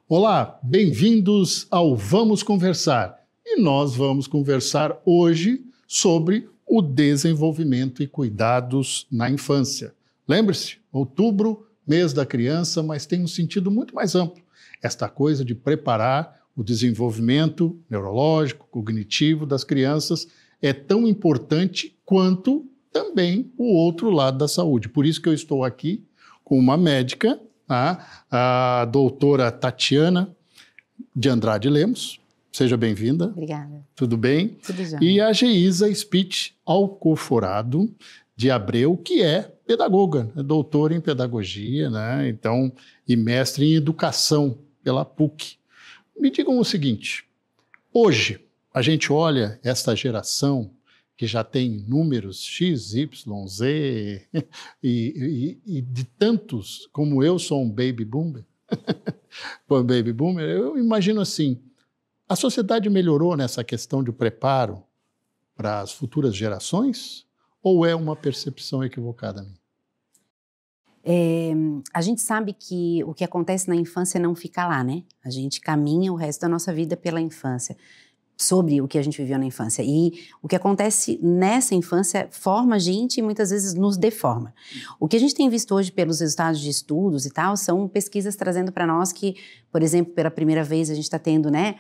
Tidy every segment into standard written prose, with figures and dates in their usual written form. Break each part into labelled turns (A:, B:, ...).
A: Olá, bem-vindos ao Vamos Conversar. E nós vamos conversar hoje sobre o desenvolvimento e cuidados na infância. Lembre-se, outubro, mês da criança, mas tem um sentido muito mais amplo. Esta coisa de preparar o desenvolvimento neurológico, cognitivo das crianças é tão importante quanto também o outro lado da saúde. Por isso que eu estou aqui com uma médica, a doutora Tatiana de Andrade Lemos. Seja bem-vinda.
B: Obrigada.
A: Tudo bem?
B: Tudo já.
A: E a Geisa Spitz Alcoforado de Abreu, que é pedagoga, é doutora em pedagogia, né? Então, e mestre em educação pela PUC. Me digam o seguinte, hoje a gente olha esta geração que já tem números X, Y, Z, e de tantos, como eu sou um baby boomer, eu imagino assim, a sociedade melhorou nessa questão de preparo para as futuras gerações ou é uma percepção equivocada minha?
B: A gente sabe que o que acontece na infância não fica lá, né? A gente caminha o resto da nossa vida pela infância, sobre o que a gente viveu na infância. E o que acontece nessa infância forma a gente e muitas vezes nos deforma. O que a gente tem visto hoje pelos resultados de estudos e tal, são pesquisas trazendo para nós que, por exemplo, pela primeira vez a gente está tendo, né,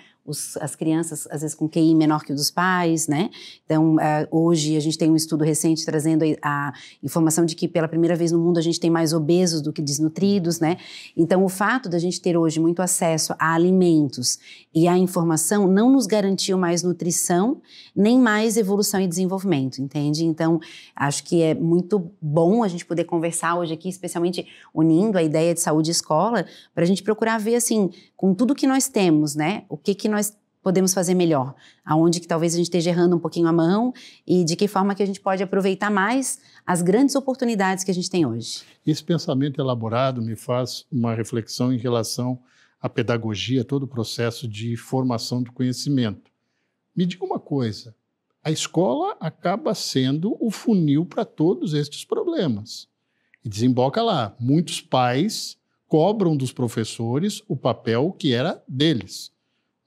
B: as crianças, às vezes, com QI menor que o dos pais, né? Então, hoje a gente tem um estudo recente trazendo a informação de que pela primeira vez no mundo a gente tem mais obesos do que desnutridos, né? Então, o fato da gente ter hoje muito acesso a alimentos e a informação não nos garantiu mais nutrição, nem mais evolução e desenvolvimento, entende? Então, acho que é muito bom a gente poder conversar hoje aqui, especialmente unindo a ideia de saúde e escola, para a gente procurar ver, assim, com tudo que nós temos, né? O que nós podemos fazer melhor? Aonde que talvez a gente esteja errando um pouquinho a mão e de que forma que a gente pode aproveitar mais as grandes oportunidades que a gente tem hoje.
A: Esse pensamento elaborado me faz uma reflexão em relação à pedagogia, todo o processo de formação do conhecimento. Me diga uma coisa, a escola acaba sendo o funil para todos estes problemas. E desemboca lá, muitos pais cobram dos professores o papel que era deles.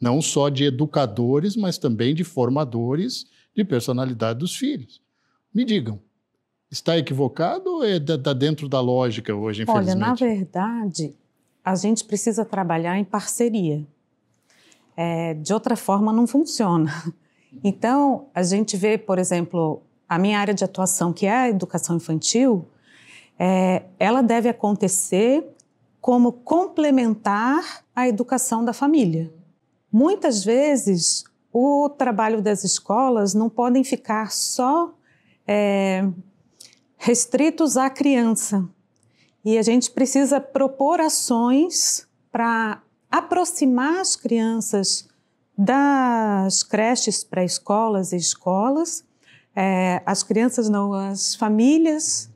A: Não só de educadores, mas também de formadores de personalidade dos filhos. Me digam, está equivocado ou está dentro da lógica hoje, infelizmente?
C: Olha, na verdade, a gente precisa trabalhar em parceria. De outra forma, não funciona. Então, a gente vê, por exemplo, a minha área de atuação, que é a educação infantil, ela deve acontecer como complementar à educação da família. Muitas vezes, o trabalho das escolas não podem ficar só restritos à criança. E a gente precisa propor ações para aproximar as crianças das creches pré-escolas e escolas, as crianças não, as famílias,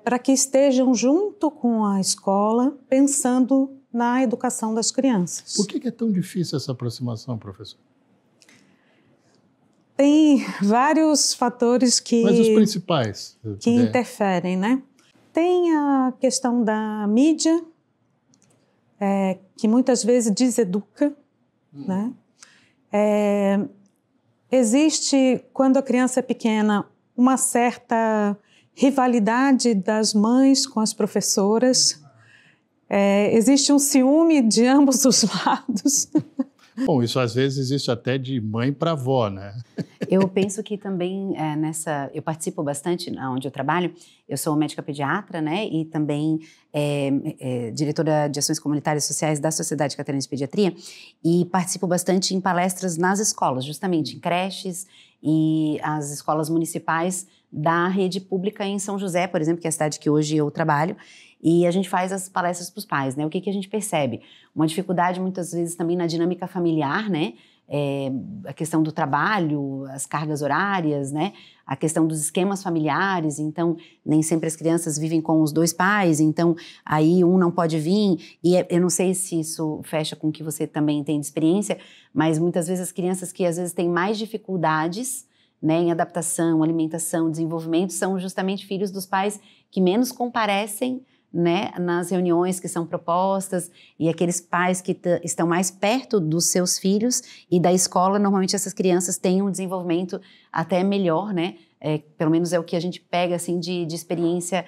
C: para que estejam junto com a escola, pensando na educação das crianças.
A: Por que é tão difícil essa aproximação, professor?
C: Tem vários fatores que...
A: Mas os principais?
C: Que interferem, né? Tem a questão da mídia, que muitas vezes deseduca, né? Existe, quando a criança é pequena, uma certa rivalidade das mães com as professoras. Existe um ciúme de ambos os lados.
A: Bom, isso às vezes existe até de mãe para avó, né?
B: Eu penso que também eu participo bastante onde eu trabalho, eu sou médica pediatra, né, e também diretora de ações comunitárias e sociais da Sociedade Catarinense de Pediatria, e participo bastante em palestras nas escolas, justamente em creches e as escolas municipais da rede pública em São José, por exemplo, que é a cidade que hoje eu trabalho. e a gente faz as palestras para os pais, né? O que a gente percebe? Uma dificuldade muitas vezes também na dinâmica familiar, né? A questão do trabalho, as cargas horárias, né? A questão dos esquemas familiares, então nem sempre as crianças vivem com os dois pais, então aí um não pode vir, e eu não sei se isso fecha com o que você também tem de experiência, mas muitas vezes as crianças que às vezes têm mais dificuldades, né, em adaptação, alimentação, desenvolvimento, são justamente filhos dos pais que menos comparecem, né, nas reuniões que são propostas, e aqueles pais que estão mais perto dos seus filhos e da escola, normalmente essas crianças têm um desenvolvimento até melhor, né, pelo menos é o que a gente pega assim de experiência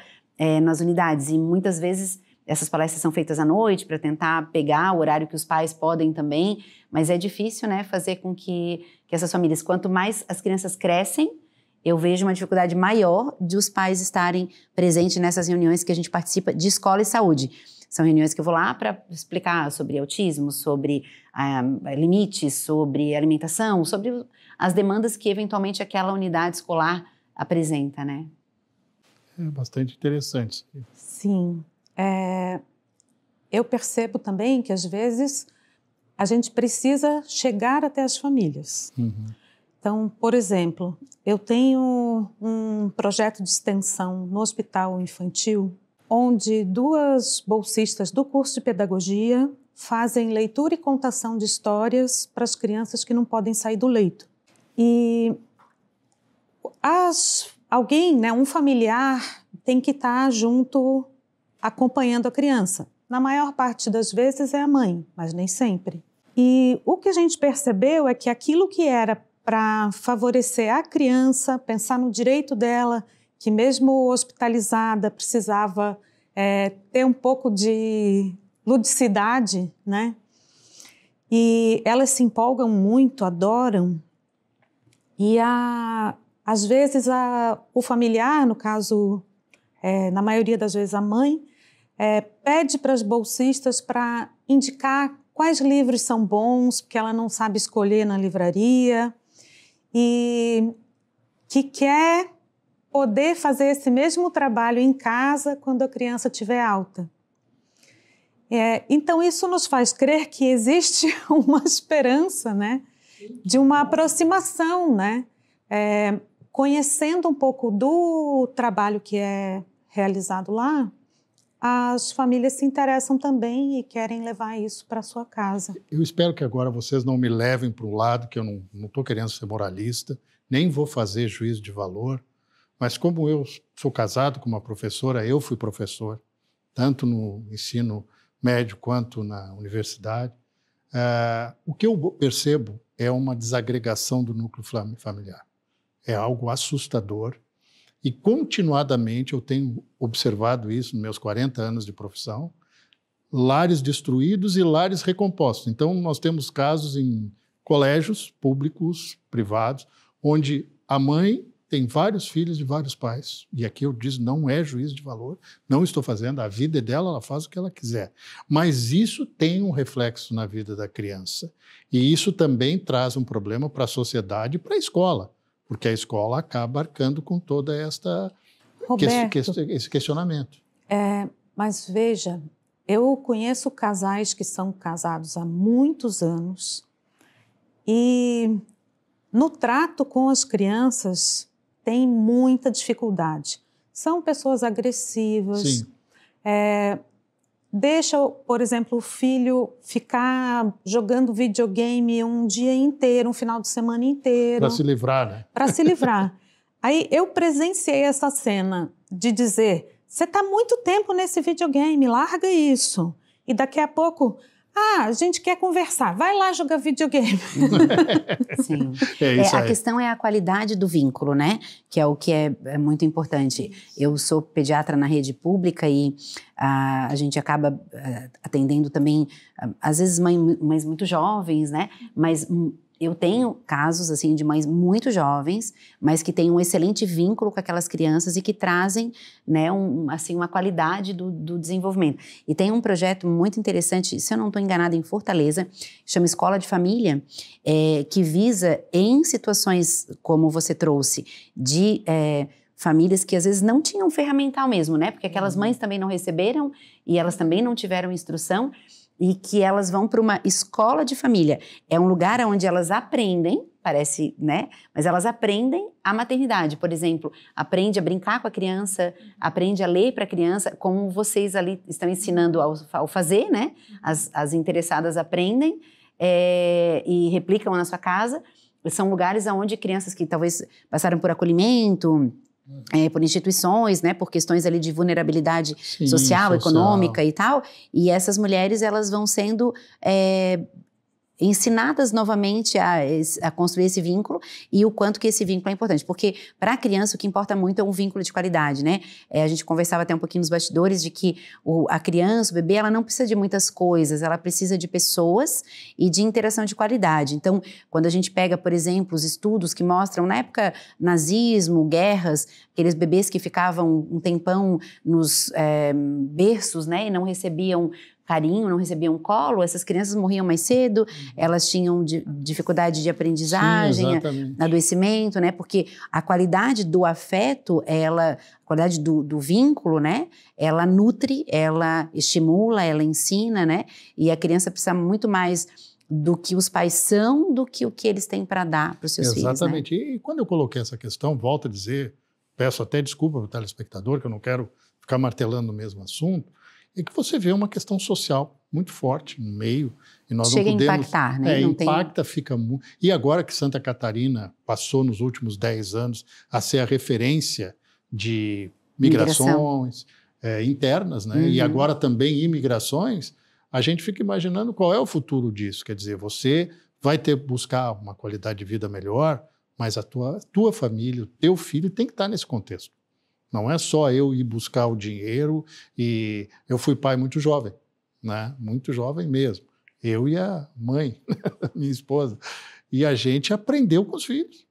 B: nas unidades, e muitas vezes essas palestras são feitas à noite para tentar pegar o horário que os pais podem também, mas é difícil, né, fazer com que essas famílias, quanto mais as crianças crescem, eu vejo uma dificuldade maior de os pais estarem presentes nessas reuniões que a gente participa de escola e saúde. São reuniões que eu vou lá para explicar sobre autismo, sobre limites, sobre alimentação, sobre as demandas que eventualmente aquela unidade escolar apresenta, né?
A: É bastante interessante.
C: Sim. Eu percebo também que às vezes a gente precisa chegar até as famílias.
A: Uhum.
C: Então, por exemplo, eu tenho um projeto de extensão no hospital infantil, onde 2 bolsistas do curso de pedagogia fazem leitura e contação de histórias para as crianças que não podem sair do leito. E alguém, né, um familiar, tem que estar junto acompanhando a criança. Na maior parte das vezes é a mãe, mas nem sempre. E o que a gente percebeu é que aquilo que era para favorecer a criança, pensar no direito dela, que mesmo hospitalizada precisava ter um pouco de ludicidade, né? E elas se empolgam muito, adoram. E às vezes o familiar, no caso, na maioria das vezes a mãe, pede para as bolsistas para indicar quais livros são bons, porque ela não sabe escolher na livraria, e que quer poder fazer esse mesmo trabalho em casa quando a criança estiver alta. Então, isso nos faz crer que existe uma esperança, né, de uma aproximação, né, conhecendo um pouco do trabalho que é realizado lá, as famílias se interessam também e querem levar isso para a sua casa.
A: Eu espero que agora vocês não me levem para um lado que eu não estou querendo ser moralista, nem vou fazer juízo de valor, mas como eu sou casado com uma professora, eu fui professor, tanto no ensino médio quanto na universidade, o que eu percebo é uma desagregação do núcleo familiar. É algo assustador. E continuadamente eu tenho observado isso nos meus 40 anos de profissão, lares destruídos e lares recompostos. Então nós temos casos em colégios públicos, privados, onde a mãe tem vários filhos de vários pais. E aqui eu digo, não é juízo de valor, não estou fazendo, a vida é dela, ela faz o que ela quiser. Mas isso tem um reflexo na vida da criança. E isso também traz um problema para a sociedade e para a escola. Porque a escola acaba arcando com toda esse questionamento.
C: Mas veja, eu conheço casais que são casados há muitos anos e no trato com as crianças tem muita dificuldade. São pessoas agressivas.
A: Sim.
C: Deixa, por exemplo, o filho ficar jogando videogame um dia inteiro, um final de semana inteiro.
A: Para se livrar, né? Para
C: se livrar. Aí eu presenciei essa cena de dizer, você está muito tempo nesse videogame, larga isso. E daqui a pouco, a gente quer conversar, vai lá jogar videogame.
B: Sim. A questão é a qualidade do vínculo, né? Que é o que é muito importante. Eu sou pediatra na rede pública e a gente acaba atendendo também, às vezes, mães muito jovens, né? Mas eu tenho casos, assim, de mães muito jovens, mas que têm um excelente vínculo com aquelas crianças e que trazem, né, uma qualidade do desenvolvimento. E tem um projeto muito interessante, se eu não estou enganada, em Fortaleza, chama Escola de Família, que visa, em situações como você trouxe, de famílias que às vezes não tinham ferramental mesmo, né? Porque aquelas mães também não receberam e elas também não tiveram instrução, e que elas vão para uma escola de família. É um lugar onde elas aprendem, parece, né? Mas elas aprendem a maternidade. Por exemplo, aprende a brincar com a criança, aprende a ler para a criança, como vocês ali estão ensinando ao fazer, né? As interessadas aprendem e replicam na sua casa. São lugares onde crianças que talvez passaram por acolhimento, por instituições, né, por questões ali de vulnerabilidade social, econômica e tal, e essas mulheres, elas vão sendo ensinadas novamente a construir esse vínculo, e o quanto que esse vínculo é importante, porque para a criança o que importa muito é um vínculo de qualidade, né? A gente conversava até um pouquinho nos bastidores de que a criança, o bebê, ela não precisa de muitas coisas, ela precisa de pessoas e de interação de qualidade. Então, quando a gente pega, por exemplo, os estudos que mostram, na época, nazismo, guerras, aqueles bebês que ficavam um tempão nos berços, né, e não recebiam carinho, não recebiam colo, essas crianças morriam mais cedo, elas tinham dificuldade de aprendizagem, adoecimento, né? Porque a qualidade do afeto, a qualidade do vínculo, né? Ela nutre, ela estimula, ela ensina, né? E a criança precisa muito mais do que os pais são, do que o que eles têm para dar para os seus filhos.
A: Exatamente.
B: Né?
A: E quando eu coloquei essa questão, volto a dizer, peço até desculpa para o telespectador, que eu não quero ficar martelando o mesmo assunto, é que você vê uma questão social muito forte no meio. E nós
B: chega
A: não podemos,
B: a impactar, né? Não
A: impacta, fica muito... E agora que Santa Catarina passou nos últimos 10 anos a ser a referência de migrações internas, né? E agora também imigrações, a gente fica imaginando qual é o futuro disso. Quer dizer, você vai ter que buscar uma qualidade de vida melhor, mas a tua família, o teu filho tem que estar nesse contexto. Não é só eu ir buscar o dinheiro, e eu fui pai muito jovem, né? Muito jovem mesmo. Eu e a mãe, minha esposa. E a gente aprendeu com os filhos.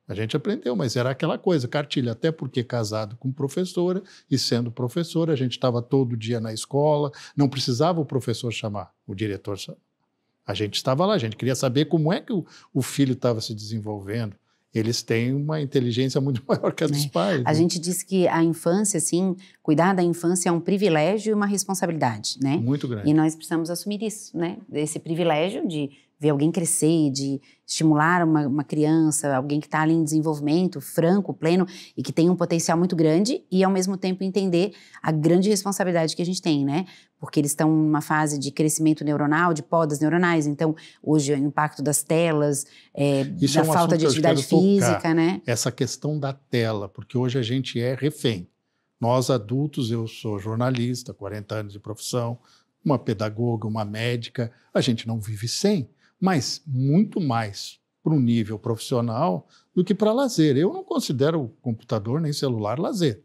A: A gente aprendeu, mas era aquela coisa, cartilha, até porque casado com professora, e sendo professora, a gente estava todo dia na escola, não precisava o professor chamar, o diretor chamar. A gente estava lá, a gente queria saber como é que o filho estava se desenvolvendo. Eles têm uma inteligência muito maior que a dos pais.
B: A gente diz que a infância, assim, cuidar da infância é um privilégio e uma responsabilidade, né?
A: Muito grande.
B: E nós precisamos assumir isso, né? Esse privilégio de ver alguém crescer, de estimular uma criança, alguém que está ali em desenvolvimento franco, pleno, e que tem um potencial muito grande, e ao mesmo tempo entender a grande responsabilidade que a gente tem, né? Porque eles estão numa fase de crescimento neuronal, de podas neuronais, então hoje o impacto das telas, da falta de atividade física, né?
A: Essa questão da tela, porque hoje a gente é refém. Nós adultos, eu sou jornalista, 40 anos de profissão, uma pedagoga, uma médica, a gente não vive sem, mas muito mais para o nível profissional do que para lazer. Eu não considero o computador nem celular lazer.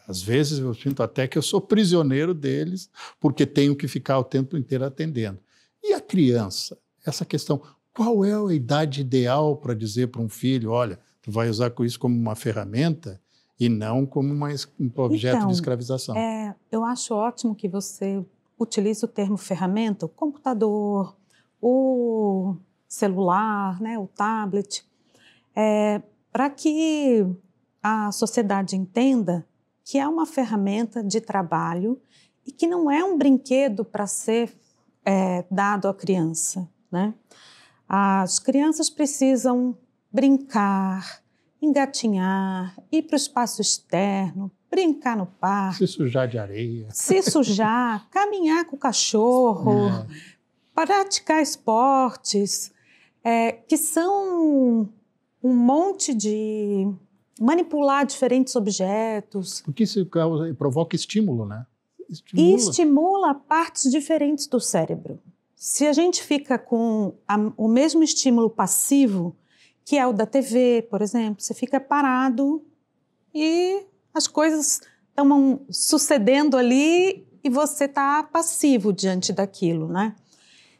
A: Às vezes eu sinto até que eu sou prisioneiro deles, porque tenho que ficar o tempo inteiro atendendo. E a criança? Essa questão, qual é a idade ideal para dizer para um filho, olha, tu vai usar isso como uma ferramenta e não como um objeto de escravização?
C: Eu acho ótimo que você utilize o termo ferramenta, o computador, o celular, né, o tablet, para que a sociedade entenda que é uma ferramenta de trabalho e que não é um brinquedo para ser dado à criança, né? As crianças precisam brincar, engatinhar, ir para o espaço externo, brincar no parque.
A: Se sujar de areia.
C: Se sujar, caminhar com o cachorro, praticar esportes, que são um monte de... manipular diferentes objetos.
A: Porque isso provoca estímulo, né?
C: E estimula partes diferentes do cérebro. Se a gente fica com o mesmo estímulo passivo, que é o da TV, por exemplo, você fica parado e as coisas estão sucedendo ali e você está passivo diante daquilo, né?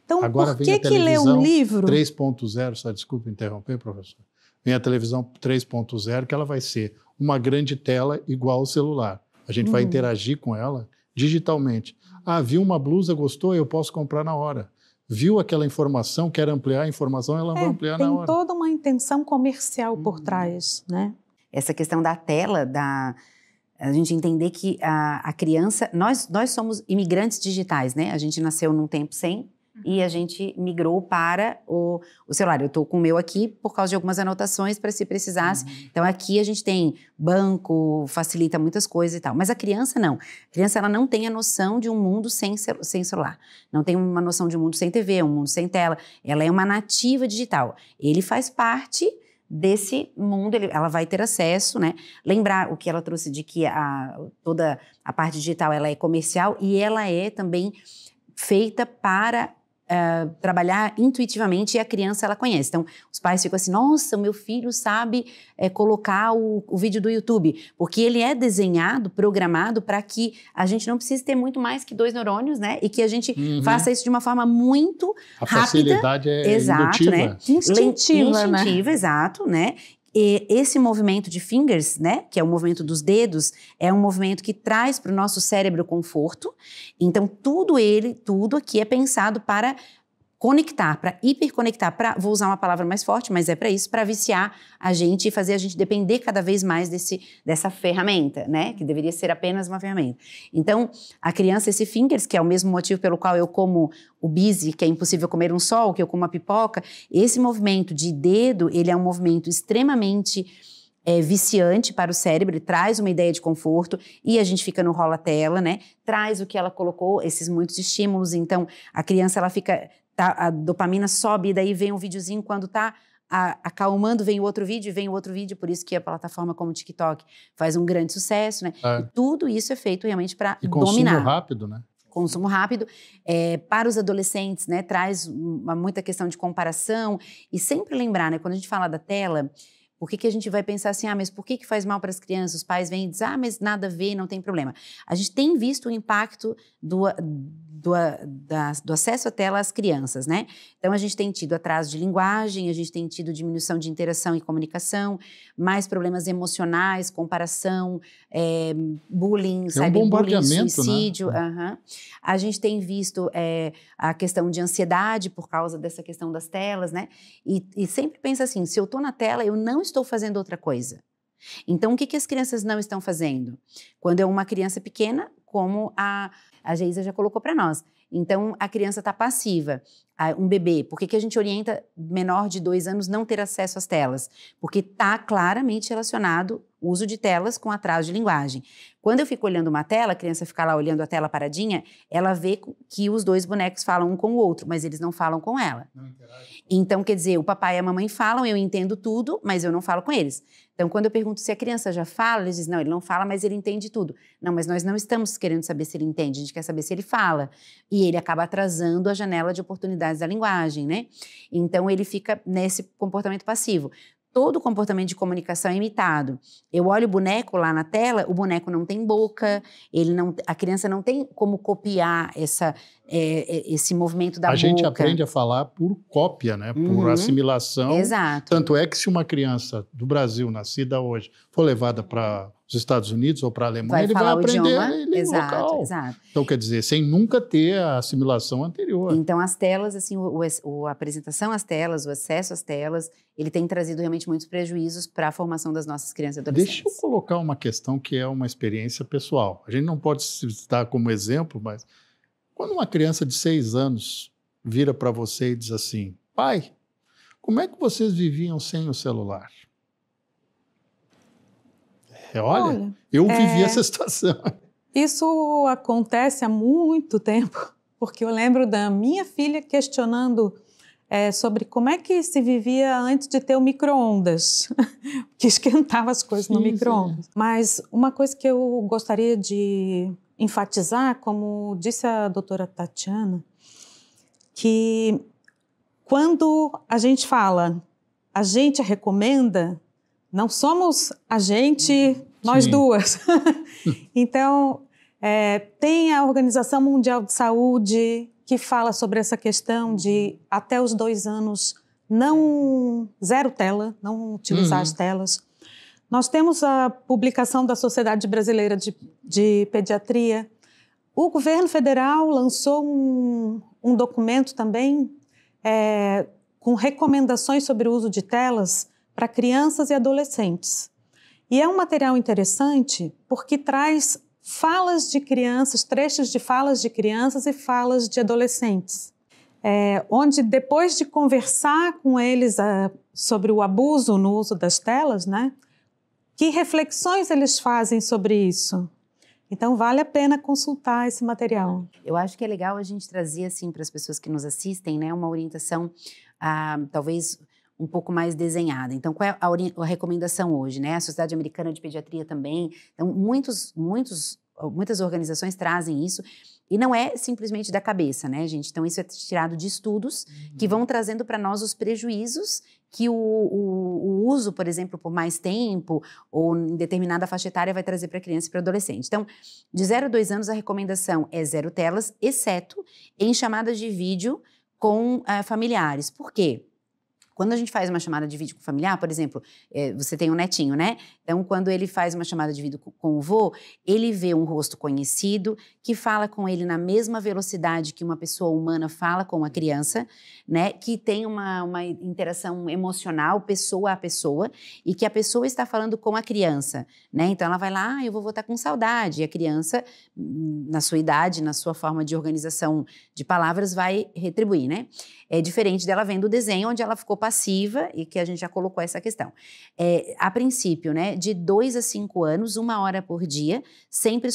C: Então,
A: agora
C: por que ler um livro...
A: 3.0, só desculpa interromper, professor. Vem a televisão 3.0, que ela vai ser uma grande tela igual ao celular. A gente vai interagir com ela digitalmente. Ah, viu uma blusa, gostou? Eu posso comprar na hora. Viu aquela informação, quer ampliar a informação, ela vai ampliar na hora.
C: Tem toda uma intenção comercial por trás, né?
B: essa questão da tela, a gente entender que a criança, nós somos imigrantes digitais, né? A gente nasceu num tempo sem e a gente migrou para o celular. Eu estou com o meu aqui por causa de algumas anotações para se precisasse. Então aqui a gente tem banco, facilita muitas coisas e tal. Mas a criança não. A criança ela não tem a noção de um mundo sem celular. Não tem uma noção de um mundo sem TV, um mundo sem tela. Ela é uma nativa digital. Ele faz parte desse mundo, ela vai ter acesso, né? Lembrar o que ela trouxe de que toda a parte digital ela é comercial e ela é também feita para trabalhar intuitivamente e a criança ela conhece. Então, os pais ficam assim, nossa, o meu filho sabe colocar o vídeo do YouTube, porque ele é desenhado, programado para que a gente não precise ter muito mais que 2 neurônios, né? E que a gente faça isso de uma forma muito rápida.
A: A facilidade é
B: exato,
A: indutiva.
B: Né?
C: Instintiva, né?
B: Exato, né? E esse movimento de fingers, né, que é o movimento dos dedos, é um movimento que traz para o nosso cérebro conforto. Então, tudo aqui é pensado para conectar, para hiperconectar, vou usar uma palavra mais forte, mas é para isso, para viciar a gente e fazer a gente depender cada vez mais dessa ferramenta, né, que deveria ser apenas uma ferramenta. Então, a criança, esse fingers, que é o mesmo motivo pelo qual eu como o busy, que é impossível comer um sol, que eu como a pipoca, esse movimento de dedo, ele é um movimento extremamente viciante para o cérebro, ele traz uma ideia de conforto e a gente fica no rola-tela, né, traz o que ela colocou, esses muitos estímulos, então a criança ela fica... a dopamina sobe e daí vem um videozinho, quando tá acalmando vem o outro vídeo, por isso que a plataforma como o TikTok faz um grande sucesso, né? E tudo isso é feito realmente para dominar.
A: Consumo rápido, né?
B: Consumo rápido, para os adolescentes, né? Traz muita questão de comparação e sempre lembrar, né? Quando a gente fala da tela, por que a gente vai pensar assim, mas por que faz mal para as crianças? Os pais vêm e dizem, mas nada a ver, não tem problema. A gente tem visto o impacto do acesso à tela às crianças, né? Então, a gente tem tido atraso de linguagem, a gente tem tido diminuição de interação e comunicação, mais problemas emocionais, comparação, bullying, cyberbullying, suicídio.
A: Né?
B: A gente tem visto a questão de ansiedade por causa dessa questão das telas, né? E sempre pensa assim, se eu estou na tela, eu não estou fazendo outra coisa. Então, o que as crianças não estão fazendo? Quando é uma criança pequena, como a Geisa já colocou para nós. Então, a criança está passiva. Um bebê, por que a gente orienta menor de 2 anos não ter acesso às telas? Porque está claramente relacionado o uso de telas com atraso de linguagem. Quando eu fico olhando uma tela, a criança fica lá olhando a tela paradinha, ela vê que os 2 bonecos falam um com o outro, mas eles não falam com ela. Então, quer dizer, o papai e a mamãe falam, eu entendo tudo, mas eu não falo com eles. Então, quando eu pergunto se a criança já fala, eles dizem, não, ele não fala, mas ele entende tudo. Não, mas nós não estamos querendo saber se ele entende, a gente quer saber se ele fala. E ele acaba atrasando a janela de oportunidades da linguagem, né? Então, ele fica nesse comportamento passivo. Todo comportamento de comunicação é imitado. Eu olho o boneco lá na tela, o boneco não tem boca, a criança não tem como copiar esse movimento da boca.
A: A gente aprende a falar por cópia, né? Por assimilação.
B: Exato.
A: Tanto é que se uma criança do Brasil, nascida hoje, for levada para os Estados Unidos ou para a Alemanha, ele vai aprender ele local.
B: Exato.
A: Então, quer dizer, sem nunca ter a assimilação anterior.
B: Então, as telas, assim, a apresentação às telas, o acesso às telas, ele tem trazido realmente muitos prejuízos para a formação das nossas crianças e adolescentes.
A: Deixa eu colocar uma questão que é uma experiência pessoal. A gente não pode citar como exemplo, mas quando uma criança de 6 anos vira para você e diz assim, pai, como é que vocês viviam sem o celular? Olha, eu vivi essa situação.
C: Isso acontece há muito tempo, porque eu lembro da minha filha questionando sobre como é que se vivia antes de ter o micro-ondas, que esquentava as coisas no micro-ondas. Mas uma coisa que eu gostaria de enfatizar, como disse a doutora Tatiana, que quando a gente fala, a gente recomenda, não somos a gente, nós duas. Então, tem a Organização Mundial de Saúde que fala sobre essa questão de até os 2 anos zero tela, não utilizar as telas. Nós temos a publicação da Sociedade Brasileira de Pediatria. O governo federal lançou um documento também com recomendações sobre o uso de telas para crianças e adolescentes. E é um material interessante porque traz falas de crianças, trechos de falas de crianças e falas de adolescentes. Onde depois de conversar com eles sobre o abuso no uso das telas, né, que reflexões eles fazem sobre isso? Então vale a pena consultar esse material.
B: Eu acho que é legal a gente trazer assim para as pessoas que nos assistem, né, uma orientação talvez um pouco mais desenhada. Então, qual é a recomendação hoje, né? A Sociedade Americana de Pediatria também. Então, muitas organizações trazem isso. E não é simplesmente da cabeça, né, gente? Então, isso é tirado de estudos que vão trazendo para nós os prejuízos que o uso, por exemplo, por mais tempo ou em determinada faixa etária vai trazer para a criança e para o adolescente. Então, de 0 a 2 anos, a recomendação é 0 telas, exceto em chamadas de vídeo com familiares. Por quê? Quando a gente faz uma chamada de vídeo com o familiar, por exemplo, você tem um netinho, né? Então, quando ele faz uma chamada de vídeo com o vô, ele vê um rosto conhecido que fala com ele na mesma velocidade que uma pessoa humana fala com uma criança, né? Que tem uma interação emocional, pessoa a pessoa, e que a pessoa está falando com a criança, né? Então, ela vai lá, eu vou estar com saudade, e a criança, na sua idade, na sua forma de organização de palavras, vai retribuir, né? É diferente dela vendo o desenho onde ela ficou passiva e que a gente já colocou essa questão. A princípio, né, de 2 a 5 anos, 1 hora por dia, sempre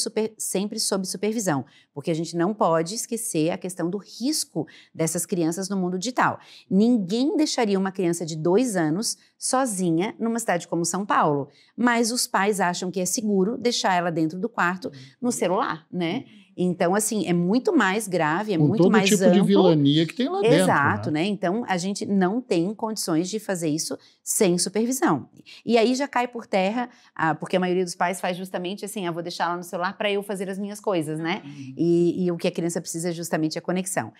B: sob supervisão, porque a gente não pode esquecer a questão do risco dessas crianças no mundo digital. Ninguém deixaria uma criança de 2 anos sozinha numa cidade como São Paulo, mas os pais acham que é seguro deixar ela dentro do quarto no celular, né? Então, assim, é muito mais grave, é muito mais amplo.
A: Com todo tipo de vilania que tem lá dentro.
B: Exato, né? Então, a gente não tem condições de fazer isso sem supervisão. E aí já cai por terra, porque a maioria dos pais faz justamente assim, eu vou deixar ela no celular para eu fazer as minhas coisas, né? E o que a criança precisa é justamente a conexão.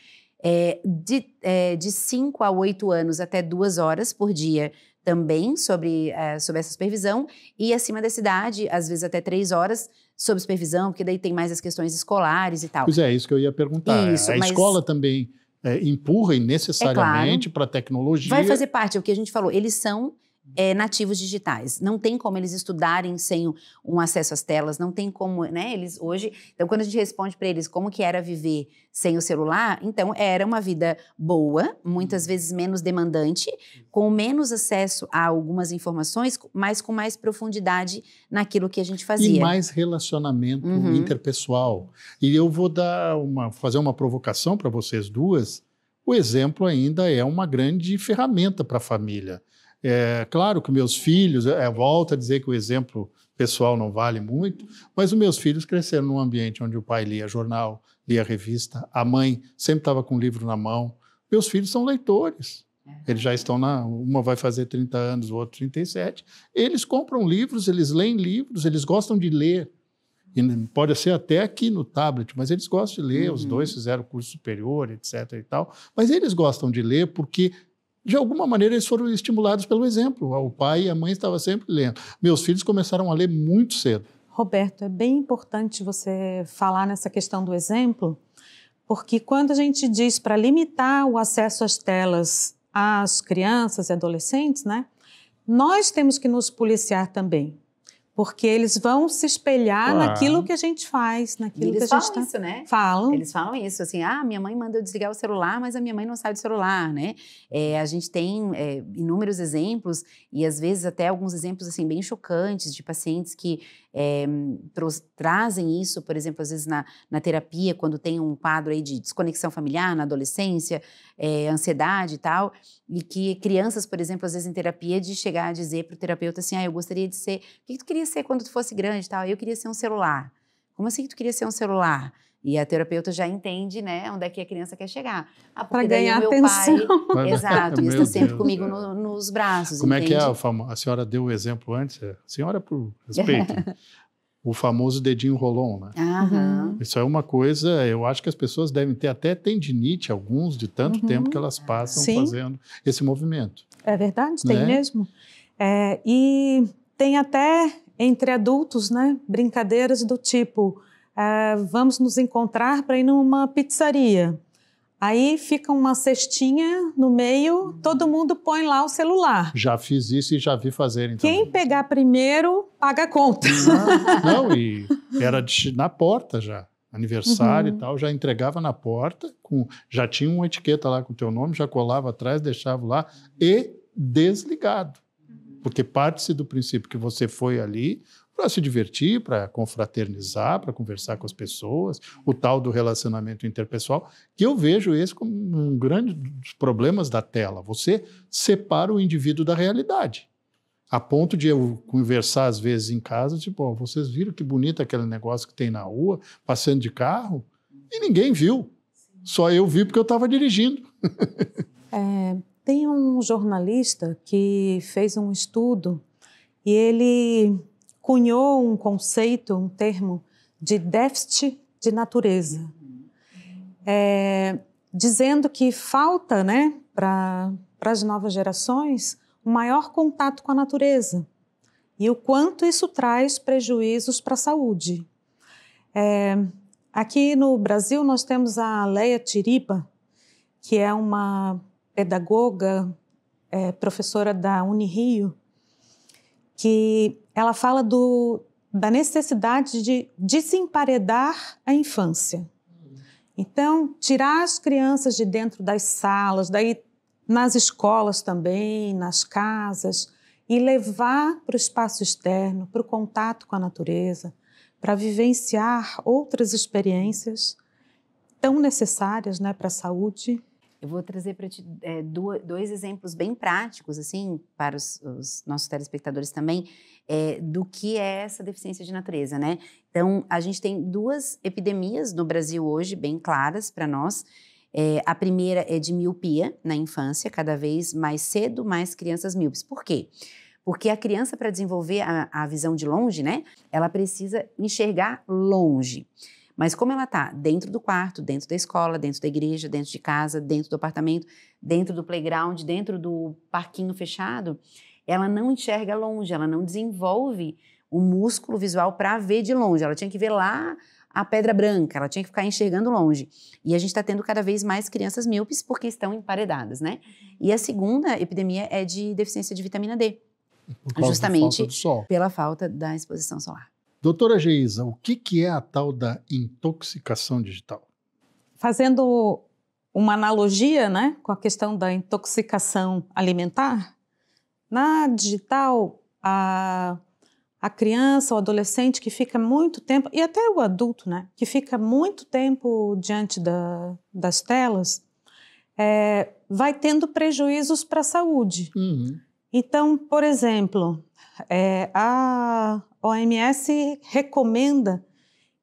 B: De 5 a 8 anos até 2 horas por dia também sobre essa supervisão, e acima dessa idade, às vezes até 3 horas, sob supervisão, porque daí tem mais as questões escolares e tal.
A: Pois é, isso que eu ia perguntar.
B: Isso,
A: a escola também empurra necessariamente para a tecnologia.
B: Vai fazer parte, é o que a gente falou, eles são nativos digitais. Não tem como eles estudarem sem um acesso às telas, não tem como, né? Eles hoje, então quando a gente responde para eles como que era viver sem o celular, então era uma vida boa, muitas vezes menos demandante, com menos acesso a algumas informações, mas com mais profundidade naquilo que a gente fazia.
A: E mais relacionamento interpessoal. E eu vou fazer uma provocação para vocês duas. O exemplo ainda é uma grande ferramenta para a família. É claro que meus filhos, volto a dizer que o exemplo pessoal não vale muito, mas os meus filhos cresceram num ambiente onde o pai lia jornal, lia revista, a mãe sempre estava com o livro na mão. Meus filhos são leitores. Eles já estão uma vai fazer 30 anos, o outro 37. Eles compram livros, eles leem livros, eles gostam de ler. E pode ser até aqui no tablet, mas eles gostam de ler, os dois fizeram curso superior, etc. e tal. Mas eles gostam de ler porque, de alguma maneira, eles foram estimulados pelo exemplo. O pai e a mãe estavam sempre lendo. Meus filhos começaram a ler muito cedo.
C: Roberto, é bem importante você falar nessa questão do exemplo, porque quando a gente diz para limitar o acesso às telas às crianças e adolescentes, né, nós temos que nos policiar também. Porque eles vão se espelhar naquilo que a gente faz, naquilo que a gente
B: Eles falam isso, né?
C: Falam.
B: Eles falam isso, assim, minha mãe manda eu desligar o celular, mas a minha mãe não sabe do celular, né? A gente tem inúmeros exemplos, e às vezes até alguns exemplos, assim, bem chocantes de pacientes que trazem isso, por exemplo, às vezes na terapia, quando tem um quadro aí de desconexão familiar na adolescência, ansiedade e tal, e que crianças, por exemplo, às vezes em terapia, de chegar a dizer para o terapeuta assim, eu gostaria de ser, o que tu queria ser quando tu fosse grande e tal? Eu queria ser um celular. Como assim que tu queria ser um celular? E a terapeuta já entende, né, onde é que a criança quer chegar.
C: Para ganhar atenção.
B: Pai, exato, ele está sempre comigo nos braços,
A: Como
B: entende?
A: é que é? A senhora deu o exemplo antes, a senhora por respeito, o famoso dedinho rolon, né? Isso é uma coisa, eu acho que as pessoas devem ter até tendinite, alguns, de tanto tempo que elas passam fazendo esse movimento.
C: É verdade, tem mesmo. E tem até entre adultos, né, brincadeiras do tipo, vamos nos encontrar para ir numa pizzaria. Aí fica uma cestinha no meio, todo mundo põe lá o celular.
A: Já fiz isso e já vi fazerem
C: Quem
A: também.
C: pegar primeiro, paga a conta.
A: Não, e era na porta já. Aniversário e tal, já entregava na porta, já tinha uma etiqueta lá com o teu nome, já colava atrás, deixava lá e desligado. Porque parte-se do princípio que você foi ali para se divertir, para confraternizar, para conversar com as pessoas, o tal do relacionamento interpessoal, que eu vejo esse como um grande dos problemas da tela. Você separa o indivíduo da realidade. A ponto de eu conversar às vezes em casa, tipo, ó, vocês viram que bonito aquele negócio que tem na rua, passando de carro? E ninguém viu. Só eu vi porque eu estava dirigindo.
C: Tem um jornalista que fez um estudo e ele cunhou um conceito, um termo de déficit de natureza, dizendo que falta, né, para as novas gerações um maior contato com a natureza e o quanto isso traz prejuízos para a saúde. Aqui no Brasil nós temos a Leia Tiriba, que é uma pedagoga, professora da Unirio, que ela fala da necessidade de desemparedar a infância. Então, tirar as crianças de dentro das salas, daí nas escolas também, nas casas, e levar para o espaço externo, para o contato com a natureza, para vivenciar outras experiências tão necessárias, né, para a saúde.
B: Eu vou trazer para ti dois exemplos bem práticos, assim, para os nossos telespectadores também, do que é essa deficiência de natureza, né? Então, a gente tem duas epidemias no Brasil hoje, bem claras para nós. A primeira é de miopia na infância, cada vez mais cedo, mais crianças míopes. Por quê? Porque a criança, para desenvolver a visão de longe, né, ela precisa enxergar longe. Mas como ela está dentro do quarto, dentro da escola, dentro da igreja, dentro de casa, dentro do apartamento, dentro do playground, dentro do parquinho fechado, ela não enxerga longe, ela não desenvolve o músculo visual para ver de longe. Ela tinha que ver lá a pedra branca, ela tinha que ficar enxergando longe. E a gente está tendo cada vez mais crianças míopes porque estão emparedadas, né? E a segunda epidemia é de deficiência de vitamina D.
A: Por causa
B: Justamente
A: da falta do sol.
B: pela falta da exposição solar.
A: Doutora Geisa, o que é a tal da intoxicação digital?
C: Fazendo uma analogia, né, com a questão da intoxicação alimentar, na digital, a criança ou adolescente que fica muito tempo, e até o adulto, né, que fica muito tempo diante das telas, vai tendo prejuízos para a saúde.
A: Uhum.
C: Então, por exemplo, a OMS recomenda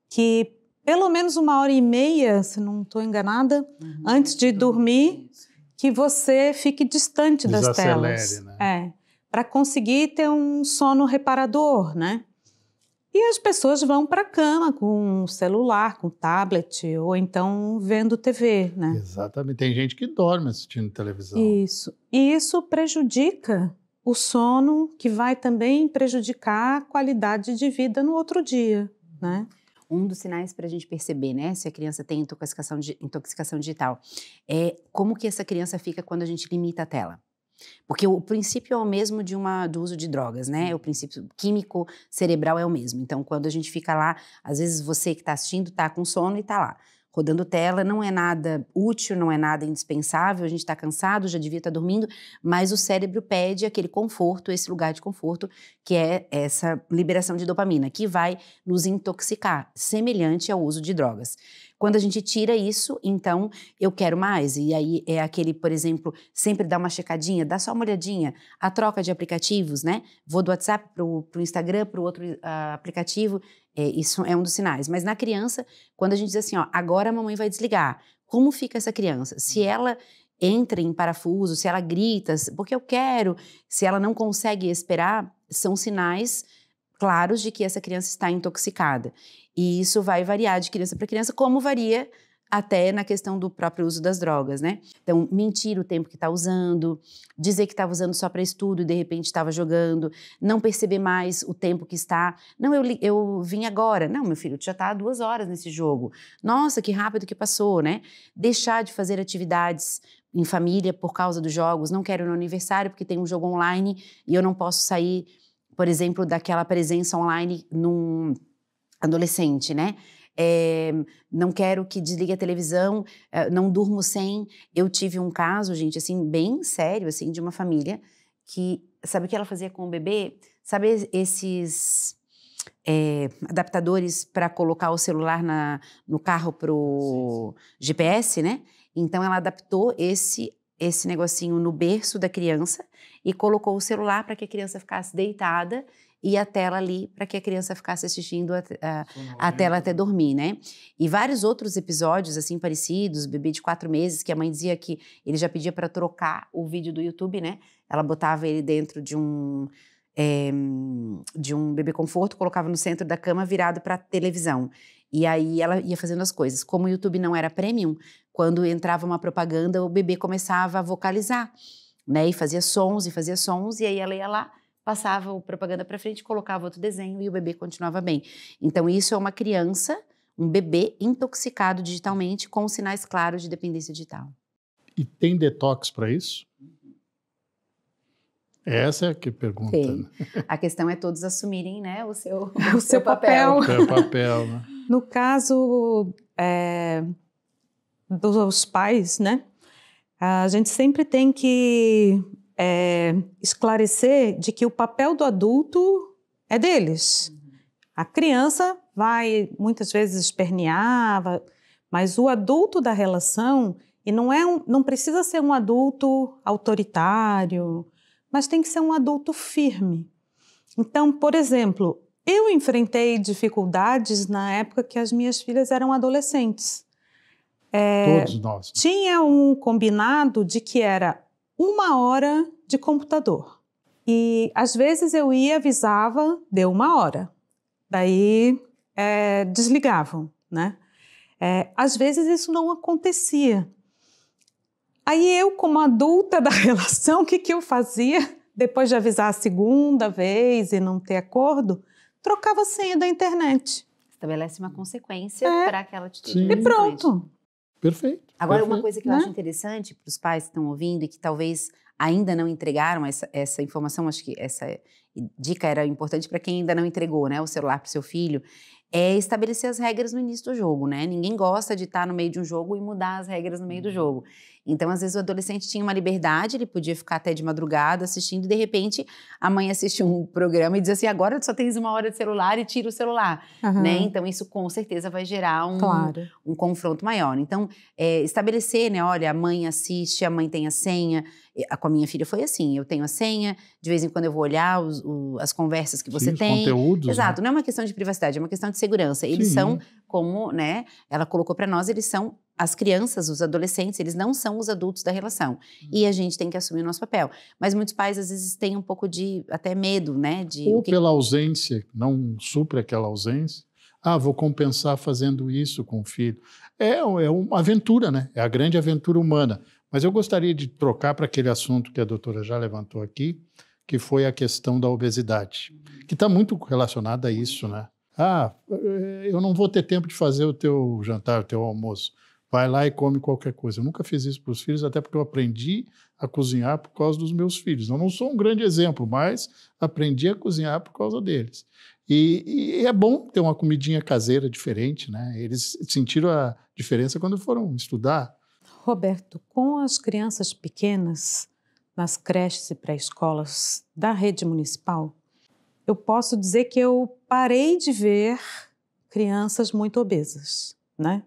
C: que pelo menos 1h30, se não estou enganada, antes de dormir, que você fique distante das telas.
A: Né?
C: Para conseguir ter um sono reparador, né? E as pessoas vão para a cama com celular, com tablet, ou então vendo TV, né?
A: Exatamente. Tem gente que dorme assistindo televisão.
C: Isso. E isso prejudica o sono, que vai também prejudicar a qualidade de vida no outro dia, né?
B: Um dos sinais para a gente perceber, né, se a criança tem intoxicação digital, é como que essa criança fica quando a gente limita a tela. Porque o princípio é o mesmo do uso de drogas, né? O princípio químico cerebral é o mesmo. Então, quando a gente fica lá, às vezes você que está assistindo está com sono e está lá, rodando tela, não é nada útil, não é nada indispensável, a gente está cansado, já devia estar dormindo, mas o cérebro pede aquele conforto, esse lugar de conforto, que é essa liberação de dopamina, que vai nos intoxicar, semelhante ao uso de drogas. Quando a gente tira isso, então eu quero mais. E aí é aquele, por exemplo, sempre dá uma checadinha, dá só uma olhadinha, a troca de aplicativos, né? Vou do WhatsApp para o Instagram, para o outro aplicativo, isso é um dos sinais. Mas na criança, quando a gente diz assim, ó, agora a mamãe vai desligar, como fica essa criança? Se ela entra em parafuso, se ela grita, porque eu quero, se ela não consegue esperar, são sinais claros de que essa criança está intoxicada. E isso vai variar de criança para criança, como varia até na questão do próprio uso das drogas, né? Então, mentir o tempo que está usando, dizer que estava usando só para estudo e de repente estava jogando, não perceber mais o tempo que está. Não, eu vim agora. Não, meu filho, tu já está há 2 horas nesse jogo. Nossa, que rápido que passou, né? Deixar de fazer atividades em família por causa dos jogos. Não quero ir no aniversário porque tem um jogo online e eu não posso sair, por exemplo, daquela presença online num adolescente, né? Não quero que desligue a televisão, não durmo sem. Eu tive um caso, gente, assim, bem sério, assim, de uma família que, sabe o que ela fazia com o bebê? Sabe esses adaptadores para colocar o celular no carro pro GPS, né? Então ela adaptou esse negocinho no berço da criança e colocou o celular para que a criança ficasse deitada e a tela ali para que a criança ficasse assistindo a tela até dormir, né? E vários outros episódios assim parecidos, bebê de 4 meses que a mãe dizia que ele já pedia para trocar o vídeo do YouTube, né? Ela botava ele dentro de um bebê conforto, colocava no centro da cama virado para a televisão. E aí ela ia fazendo as coisas. Como o YouTube não era premium, quando entrava uma propaganda, o bebê começava a vocalizar, né? E fazia sons, e aí ela ia lá, passava a propaganda para frente, colocava outro desenho e o bebê continuava bem. Então isso é uma criança, um bebê intoxicado digitalmente com sinais claros de dependência digital.
A: E tem detox para isso? Essa é a que pergunta.
B: Tem.
A: Né?
B: A questão é todos assumirem, né, o seu
C: papel.
A: O seu papel, né?
C: No caso dos pais, né, a gente sempre tem que esclarecer de que o papel do adulto é deles. A criança vai muitas vezes espernear, mas o adulto da relação, e não precisa ser um adulto autoritário, mas tem que ser um adulto firme. Então, por exemplo, eu enfrentei dificuldades na época que as minhas filhas eram adolescentes.
A: Todos nós.
C: Tinha um combinado de que era 1 hora de computador. E às vezes eu ia, avisava, deu 1 hora. Daí desligavam, né? Às vezes isso não acontecia. Aí eu, como adulta da relação, o que eu fazia? Depois de avisar a segunda vez e não ter acordo, trocava a senha da internet.
B: Estabelece uma consequência para aquela atitude.
C: E pronto.
A: Perfeito.
B: Agora,
A: perfeito.
B: uma coisa que eu acho interessante para os pais que estão ouvindo e que talvez ainda não entregaram essa informação, acho que essa dica era importante para quem ainda não entregou, né, o celular para o seu filho, é estabelecer as regras no início do jogo, né? Ninguém gosta de estar no meio de um jogo e mudar as regras no meio do jogo. Então, às vezes, o adolescente tinha uma liberdade, ele podia ficar até de madrugada assistindo, e de repente, a mãe assiste um programa e diz assim, agora tu só tens 1 hora de celular e tira o celular, né? Então, isso com certeza vai gerar um confronto maior. Então, estabelecer, né? Olha, a mãe assiste, a mãe tem a senha. Com a minha filha foi assim, eu tenho a senha, de vez em quando eu vou olhar as conversas que você tem.
A: Os conteúdos.
B: Exato,
A: né?
B: não é uma questão de privacidade, é uma questão de segurança. Eles são, como, né, ela colocou para nós, eles são as crianças, os adolescentes, eles não são os adultos da relação. E a gente tem que assumir o nosso papel. Mas muitos pais, às vezes, têm um pouco de, até medo, né?
A: Ou pela ausência, não supre aquela ausência. Vou compensar fazendo isso com o filho. É uma aventura, né? É a grande aventura humana. Mas eu gostaria de trocar para aquele assunto que a doutora já levantou aqui, que foi a questão da obesidade, que está muito relacionada a isso, né? Eu não vou ter tempo de fazer o teu jantar, o teu almoço. Vai lá e come qualquer coisa. Eu nunca fiz isso para os filhos, até porque eu aprendi a cozinhar por causa dos meus filhos. Eu não sou um grande exemplo, mas aprendi a cozinhar por causa deles. E é bom ter uma comidinha caseira diferente, né? Eles sentiram a diferença quando foram estudar.
C: Roberto, com as crianças pequenas, nas creches e pré-escolas da rede municipal, eu posso dizer que eu parei de ver crianças muito obesas, né?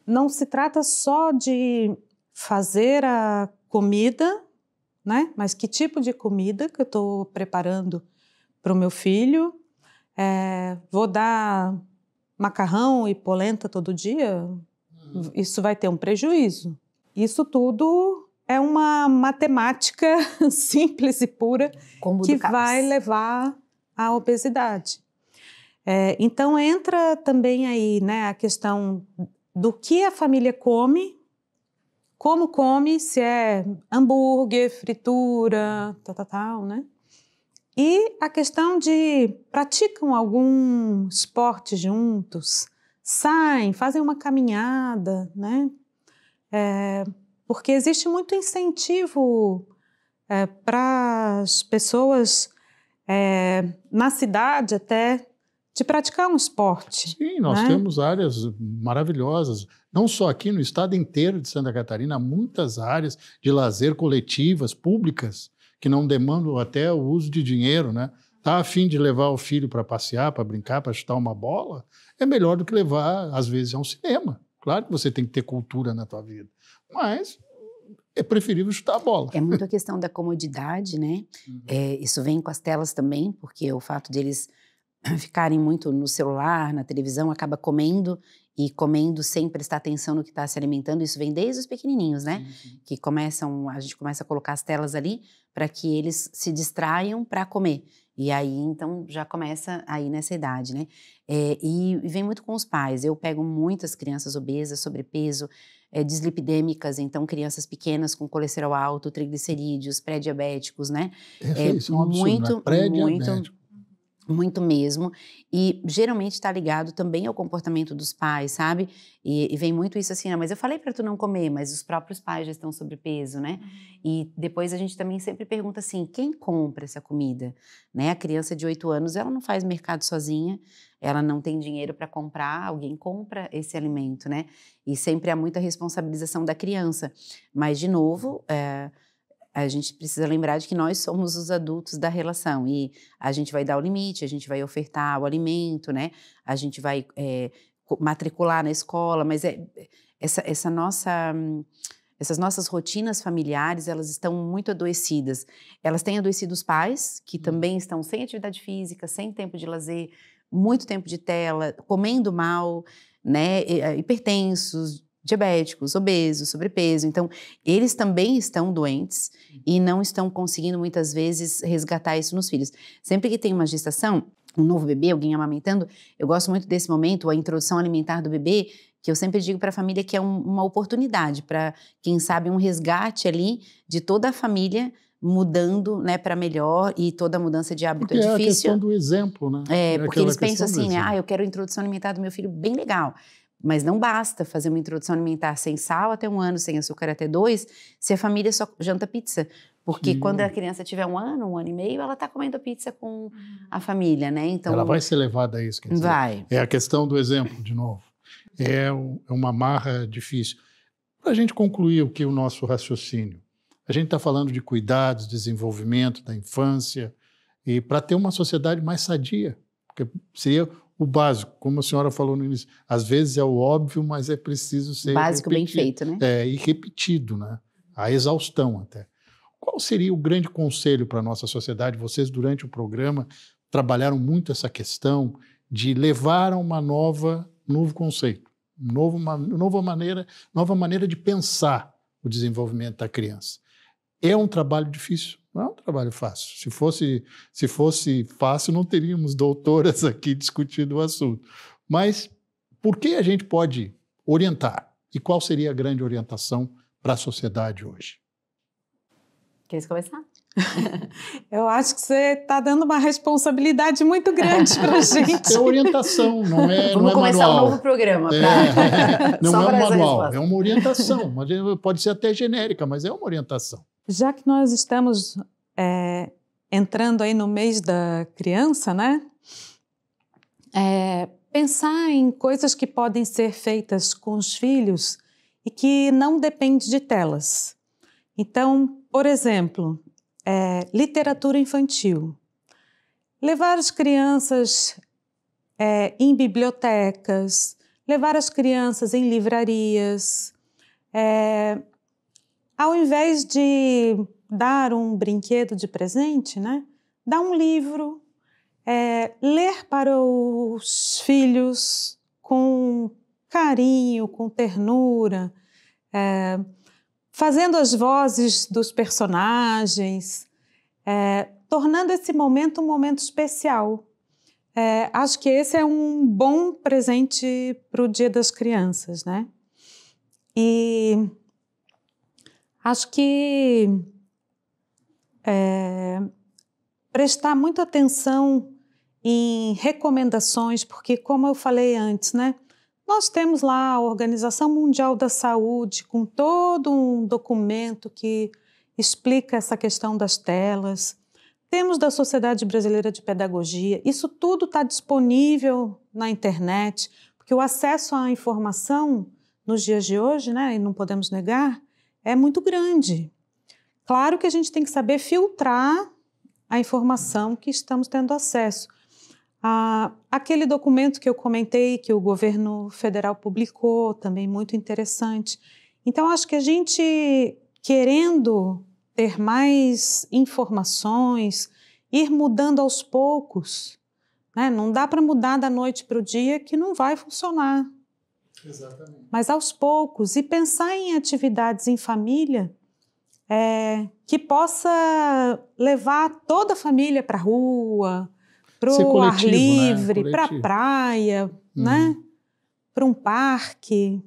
C: Não se trata só de fazer a comida, né? Mas que tipo de comida que eu estou preparando para o meu filho? Vou dar macarrão e polenta todo dia? Isso vai ter um prejuízo. Isso tudo é uma matemática simples e pura que vai levar à obesidade. Então entra também aí, né, a questão do que a família come, como come, se é hambúrguer, fritura, tal, né? E a questão de praticam algum esporte juntos, saem, fazem uma caminhada, né? Porque existe muito incentivo para as pessoas na cidade até de praticar um esporte.
A: Sim, nós
C: né?
A: temos áreas maravilhosas, não só aqui no estado inteiro de Santa Catarina, há muitas áreas de lazer coletivas, públicas, que não demandam até o uso de dinheiro, né? Tá a fim de levar o filho para passear, para brincar, para chutar uma bola, é melhor do que levar, às vezes, a um cinema. Claro que você tem que ter cultura na tua vida, mas é preferível chutar a bola.
B: É muito a questão da comodidade, né? Isso vem com as telas também, porque o fato de eles ficarem muito no celular, na televisão, acaba comendo e comendo sem prestar atenção no que está se alimentando. Isso vem desde os pequenininhos, né?
A: Sim.
B: Que a gente começa a colocar as telas ali para que eles se distraiam para comer. E aí, então, já começa aí nessa idade, né? E vem muito com os pais. Eu pego muitas crianças obesas, sobrepeso, dislipidêmicas, então crianças pequenas com colesterol alto, triglicerídeos, pré-diabéticos, né?
A: Isso é um absurdo, né? Pré-diabético.
B: Muito mesmo, e geralmente está ligado também ao comportamento dos pais, sabe? E vem muito isso assim, mas eu falei para tu não comer, mas os próprios pais já estão sobrepeso, né? E depois a gente também sempre pergunta assim, quem compra essa comida? Né? A criança de 8 anos, ela não faz mercado sozinha, ela não tem dinheiro para comprar, alguém compra esse alimento, né? E sempre há muita responsabilização da criança. Mas, de novo, a gente precisa lembrar de que nós somos os adultos da relação e a gente vai dar o limite, a gente vai ofertar o alimento, né? A gente vai matricular na escola, mas essas nossas rotinas familiares, elas estão muito adoecidas. Elas têm adoecido os pais, que também estão sem atividade física, sem tempo de lazer, muito tempo de tela, comendo mal, né? Hipertensos, diabéticos, obesos, sobrepeso. Então, eles também estão doentes e não estão conseguindo, muitas vezes, resgatar isso nos filhos. Sempre que tem uma gestação, um novo bebê, alguém amamentando, eu gosto muito desse momento, a introdução alimentar do bebê, que eu sempre digo para a família que é uma oportunidade para, quem sabe, um resgate ali de toda a família mudando, né, para melhor, e toda mudança de hábito
A: Porque
B: é difícil.
A: É a questão do exemplo, né?
B: Porque eles pensam assim, né, eu quero a introdução alimentar do meu filho bem legal. Mas não basta fazer uma introdução alimentar sem sal até 1 ano, sem açúcar até 2, se a família só janta pizza. Porque quando a criança tiver 1 ano, 1 ano e meio, ela está comendo pizza com a família, né? Então,
A: ela vai ser levada a isso, quer dizer.
B: Vai.
A: É a questão do exemplo, de novo. É uma marra difícil. Para a gente concluir o nosso raciocínio, a gente está falando de cuidados, desenvolvimento da infância, e para ter uma sociedade mais sadia, porque seria o básico, como a senhora falou no início, às vezes é o óbvio, mas é preciso ser
B: básico repetido, bem feito, né?
A: E repetido, né? A exaustão até. Qual seria o grande conselho para a nossa sociedade? Vocês, durante o programa, trabalharam muito essa questão de levar a um novo conceito, nova maneira de pensar o desenvolvimento da criança. É um trabalho difícil, não é um trabalho fácil. Se fosse fácil, não teríamos doutoras aqui discutindo o assunto. Mas por que a gente pode orientar? E qual seria a grande orientação para a sociedade hoje?
B: Queres começar?
C: Eu acho que você está dando uma responsabilidade muito grande para a gente.
A: É orientação, não é manual.
B: Vamos começar um novo programa.
A: Não é um manual, é uma orientação. Pode ser até genérica, mas é uma orientação.
C: Já que nós estamos entrando aí no mês da criança, né? Pensar em coisas que podem ser feitas com os filhos e que não depende de telas. Então, por exemplo, literatura infantil. Levar as crianças em bibliotecas, levar as crianças em livrarias. Ao invés de dar um brinquedo de presente, né? Dar um livro, ler para os filhos com carinho, com ternura, fazendo as vozes dos personagens, tornando esse momento um momento especial. Acho que esse é um bom presente para o Dia das Crianças, né? E acho que prestar muita atenção em recomendações, porque, como eu falei antes, né? Nós temos lá a Organização Mundial da Saúde, com todo um documento que explica essa questão das telas. Temos da Sociedade Brasileira de Pedagogia. Isso tudo está disponível na internet, porque o acesso à informação nos dias de hoje, né, e não podemos negar, é muito grande. Claro que a gente tem que saber filtrar a informação que estamos tendo acesso. Aquele documento que eu comentei, que o governo federal publicou, também muito interessante. Então, acho que a gente, querendo ter mais informações, ir mudando aos poucos, né? Não dá para mudar da noite para o dia, que não vai funcionar.
A: Exatamente.
C: Mas aos poucos, e pensar em atividades em família que possa levar toda a família para a rua, para o ar livre, para a praia, né? Para um parque.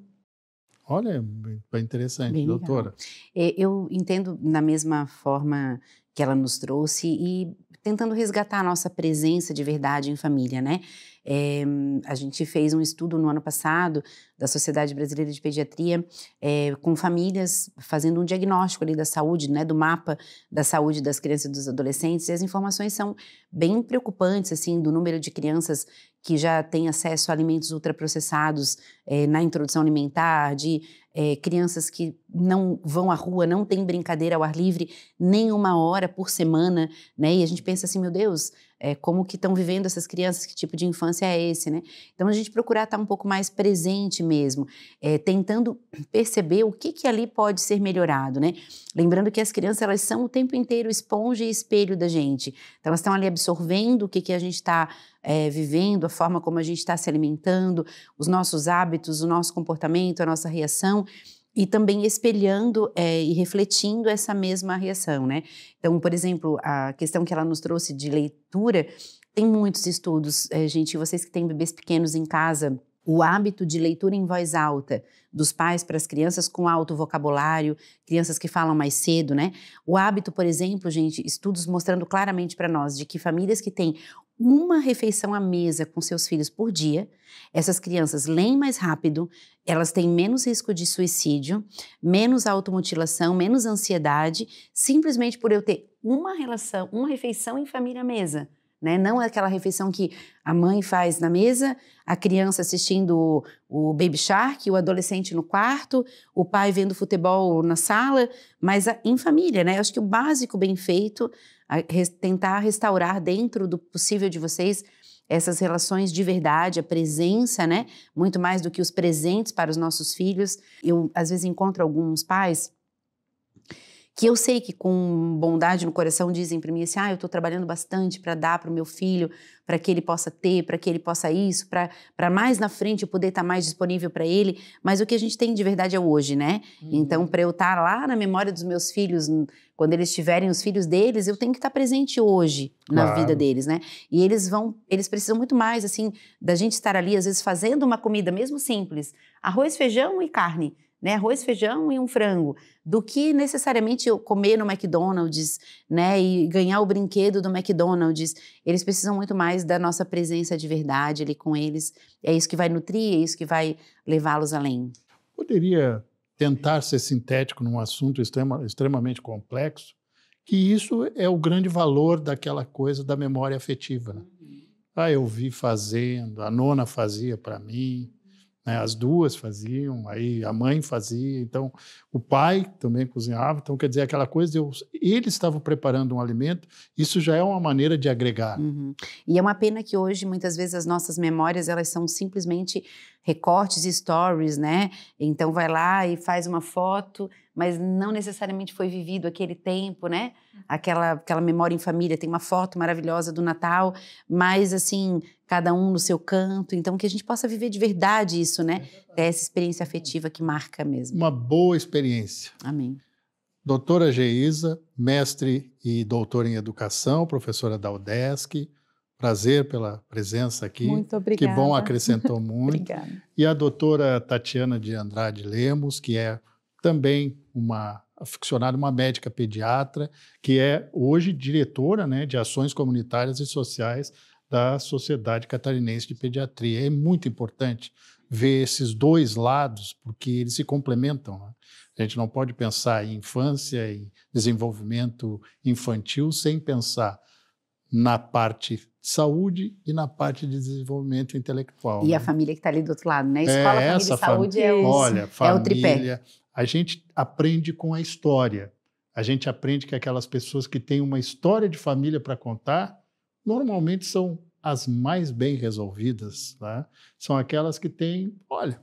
A: Olha, bem interessante, bem doutora.
B: Eu entendo na mesma forma que ela nos trouxe e tentando resgatar a nossa presença de verdade em família, né? A gente fez um estudo no ano passado da Sociedade Brasileira de Pediatria com famílias fazendo um diagnóstico ali da saúde, né, do mapa da saúde das crianças e dos adolescentes, e as informações são bem preocupantes, assim, do número de crianças que já têm acesso a alimentos ultraprocessados na introdução alimentar, de crianças que não vão à rua, não têm brincadeira ao ar livre nem uma hora por semana, né? E a gente pensa assim, meu Deus, como que estão vivendo essas crianças, que tipo de infância é esse, né? Então a gente procurar estar um pouco mais presente mesmo, tentando perceber o que ali pode ser melhorado, né? Lembrando que as crianças, elas são o tempo inteiro esponja e espelho da gente, então elas estão ali absorvendo o que a gente está vivendo, a forma como a gente está se alimentando, os nossos hábitos, o nosso comportamento, a nossa reação, e também espelhando e refletindo essa mesma reação, né? Então, por exemplo, a questão que ela nos trouxe de leitura, tem muitos estudos, gente, vocês que têm bebês pequenos em casa, o hábito de leitura em voz alta dos pais para as crianças com alto vocabulário, crianças que falam mais cedo, né? O hábito, por exemplo, gente, estudos mostrando claramente para nós de que famílias que têm uma refeição à mesa com seus filhos por dia, essas crianças leem mais rápido, elas têm menos risco de suicídio, menos automutilação, menos ansiedade, simplesmente por eu ter uma refeição em família à mesa. Né? Não aquela refeição que a mãe faz na mesa, a criança assistindo o Baby Shark, o adolescente no quarto, o pai vendo futebol na sala, mas em família, né? Eu acho que o básico bem feito, tentar restaurar dentro do possível de vocês essas relações de verdade, a presença, né? Muito mais do que os presentes para os nossos filhos. Eu, às vezes, encontro alguns pais que eu sei que com bondade no coração dizem para mim assim, eu estou trabalhando bastante para dar para o meu filho, para que ele possa ter, para que ele possa isso, para mais na frente eu poder estar mais disponível para ele, mas o que a gente tem de verdade é o hoje, né? Então, para eu estar lá na memória dos meus filhos, quando eles tiverem os filhos deles, eu tenho que estar presente hoje na vida deles, né? E eles precisam muito mais, assim, da gente estar ali, às vezes, fazendo uma comida mesmo simples, arroz, feijão e carne, né, arroz, feijão e um frango, do que necessariamente eu comer no McDonald's, né, e ganhar o brinquedo do McDonald's. Eles precisam muito mais da nossa presença de verdade ali com eles. É isso que vai nutrir, é isso que vai levá-los além.
A: Poderia tentar ser sintético num assunto extremamente complexo, que isso é o grande valor daquela coisa da memória afetiva. Né? Eu vi fazendo, a nona fazia para mim, né, as duas faziam, aí a mãe fazia, então o pai também cozinhava, então quer dizer, aquela coisa, eles estavam preparando um alimento, isso já é uma maneira de agregar.
B: E é uma pena que hoje, muitas vezes, as nossas memórias, elas são simplesmente recortes e stories, né? Então vai lá e faz uma foto, mas não necessariamente foi vivido aquele tempo, né? Aquela memória em família, tem uma foto maravilhosa do Natal, mas assim, cada um no seu canto, então que a gente possa viver de verdade isso, né? Ter essa experiência afetiva que marca mesmo.
A: Uma boa experiência.
B: Amém.
A: Doutora Geisa, mestre e doutora em educação, professora da UDESC, prazer pela presença aqui.
C: Muito obrigada.
A: Que bom, acrescentou muito.
C: Obrigada.
A: E a doutora Tatiana de Andrade Lemos, que é também uma aficionada, uma médica pediatra, que é hoje diretora, né, de ações comunitárias e sociais da Sociedade Catarinense de Pediatria. É muito importante ver esses dois lados, porque eles se complementam, né? A gente não pode pensar em infância e desenvolvimento infantil sem pensar na parte de saúde e na parte de desenvolvimento intelectual.
B: E
A: né?
B: A família que está ali do outro lado, né? Escola, família e saúde
A: Olha, família,
B: é o tripé.
A: A gente aprende com a história. A gente aprende que aquelas pessoas que têm uma história de família para contar, normalmente são as mais bem resolvidas, né? São aquelas que têm, olha,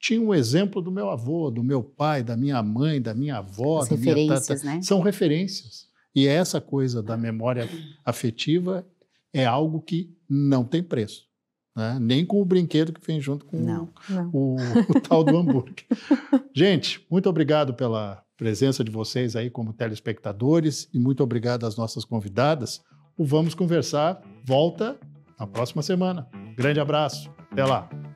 A: tinha um exemplo do meu avô, do meu pai, da minha mãe, da minha avó,
B: As
A: da minha
B: referências,
A: tata.
B: né?
A: São referências. E essa coisa da memória afetiva é algo que não tem preço, né? Nem com o brinquedo que vem junto com o tal do hambúrguer. Gente, muito obrigado pela presença de vocês aí como telespectadores e muito obrigado às nossas convidadas. O Vamos Conversar volta na próxima semana. Grande abraço. Até lá.